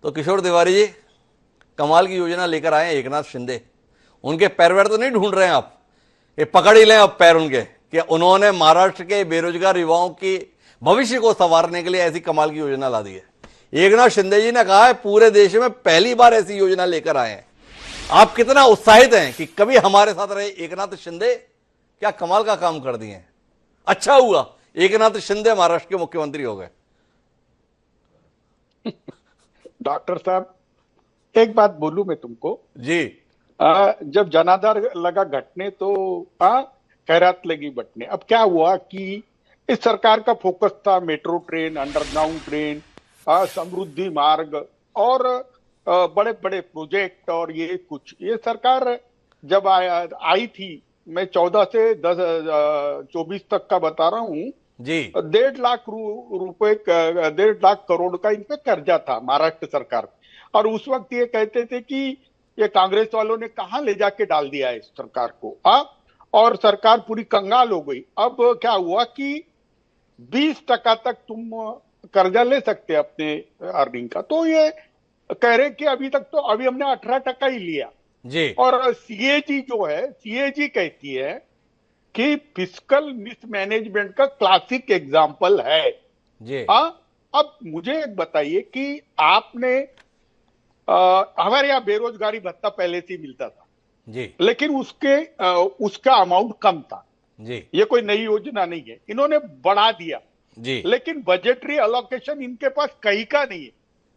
तो किशोर तिवारी जी कमाल की योजना लेकर आए हैं एकनाथ शिंदे। उनके पैर वैर तो नहीं ढूंढ रहे हैं आप? ये पकड़ ही लें अब पैर उनके कि उन्होंने महाराष्ट्र के बेरोजगार युवाओं की भविष्य को संवारने के लिए ऐसी कमाल की योजना ला दी है। एकनाथ शिंदे जी ने कहा है पूरे देश में पहली बार ऐसी योजना लेकर आए हैं। आप कितना उत्साहित हैं कि कभी हमारे साथ रहे एकनाथ शिंदे? क्या कमाल का काम कर दिए हैं। अच्छा हुआ एकनाथ शिंदे महाराष्ट्र के मुख्यमंत्री हो गए। डॉक्टर साहब, एक बात बोलूं मैं तुमको जी। जब जनाधार लगा घटने तो खैरात लगी बटने। अब क्या हुआ कि इस सरकार का फोकस था मेट्रो ट्रेन, अंडरग्राउंड ट्रेन, समृद्धि मार्ग और बड़े बड़े प्रोजेक्ट। और ये सरकार जब आई थी, मैं 14 से 24 तक का बता रहा हूँ जी। 1.5 लाख रुपए 1.5 लाख करोड़ का इन पे कर्जा था महाराष्ट्र सरकार। और उस वक्त ये कहते थे कि ये कांग्रेस वालों ने कहां ले जाके डाल दिया है इस सरकार को। और सरकार पूरी कंगाल हो गई। अब क्या हुआ कि 20% तक तुम कर्जा ले सकते अपने अर्निंग का। तो ये कह रहे कि अभी हमने 18% ही लिया जी। और सीएजी जो है, सीएजी कहती है कि फिस्कल मिसमैनेजमेंट का क्लासिक एग्जाम्पल है जी। अब मुझे एक बताइए कि आपने हमारे यहाँ बेरोजगारी भत्ता पहले से ही मिलता था जी। लेकिन उसका अमाउंट कम था जी। ये कोई नई योजना नहीं है, इन्होंने बढ़ा दिया जी। लेकिन बजटरी अलोकेशन इनके पास कहीं का नहीं है।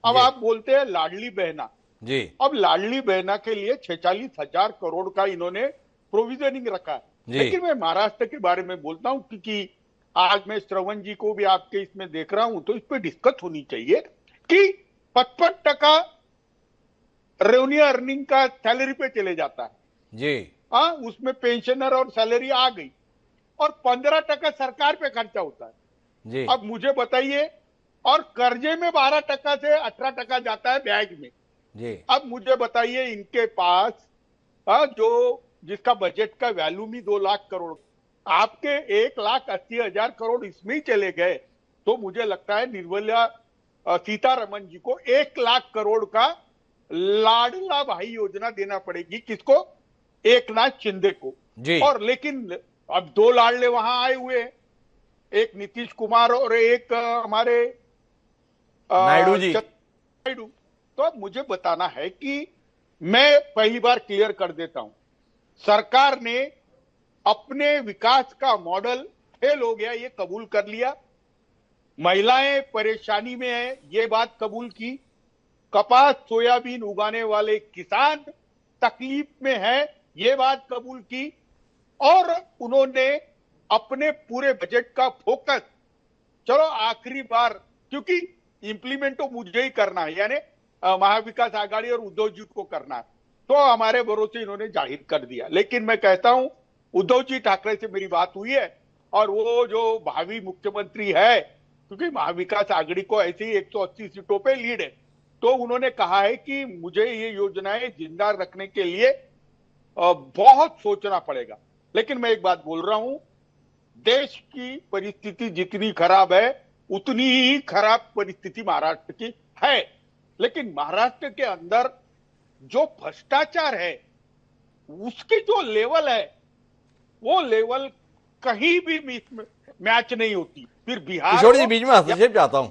अब आप बोलते हैं लाडली बहना जी। अब लाडली बहना के लिए 46,000 करोड़ का इन्होंने प्रोविजनिंग रखा है। लेकिन मैं महाराष्ट्र के बारे में बोलता हूं क्योंकि आज मैं श्रवण जी को भी आपके इसमें देख रहा हूं, तो इस पे डिस्कस होनी चाहिए कि 55% रेवेन्यू अर्निंग का सैलरी पे चले जाता है जी। उसमें पेंशनर और सैलरी आ गई और 15% सरकार पे खर्चा होता है जी। अब मुझे बताइए, और कर्जे में 12% से 18% जाता है ब्याज में जी। अब मुझे बताइए इनके पास जो जिसका बजट का वैल्यू भी 2 लाख करोड़, आपके 1,80,000 करोड़ इसमें ही चले गए। तो मुझे लगता है निर्मला सीतारमन जी को 1 लाख करोड़ का लाडला भाई योजना देना पड़ेगी। किसको? एकनाथ शिंदे को जी। और लेकिन अब 2 लाडले वहां आए हुए हैं, एक नीतीश कुमार और एक हमारे नायडू जी। नायडू। तो अब मुझे बताना है कि मैं पहली बार क्लियर कर देता हूं, सरकार ने अपने विकास का मॉडल फेल हो गया ये कबूल कर लिया। महिलाएं परेशानी में है ये बात कबूल की। कपास सोयाबीन उगाने वाले किसान तकलीफ में है ये बात कबूल की। और उन्होंने अपने पूरे बजट का फोकस, चलो आखिरी बार, क्योंकि इंप्लीमेंट तो मुझे ही करना है, यानी महाविकास आघाड़ी और उद्धव जी को करना है, तो हमारे भरोसे इन्होंने जाहिर कर दिया। लेकिन मैं कहता हूं उद्धव जी ठाकरे से मेरी बात हुई है और वो जो भावी मुख्यमंत्री है, क्योंकि महाविकास आघाड़ी को ऐसे ही 180 सीटों पे लीड है, तो उन्होंने कहा है कि मुझे ये योजनाएं जिंदा रखने के लिए बहुत सोचना पड़ेगा। लेकिन मैं एक बात बोल रहा हूं, देश की परिस्थिति जितनी खराब है उतनी ही खराब परिस्थिति महाराष्ट्र की है। लेकिन महाराष्ट्र के अंदर जो भ्रष्टाचार है उसकी जो लेवल है वो लेवल कहीं भी मैच नहीं होती। फिर बिहार किशोर जी बीच में हस्तक्षेप चाहता हूं।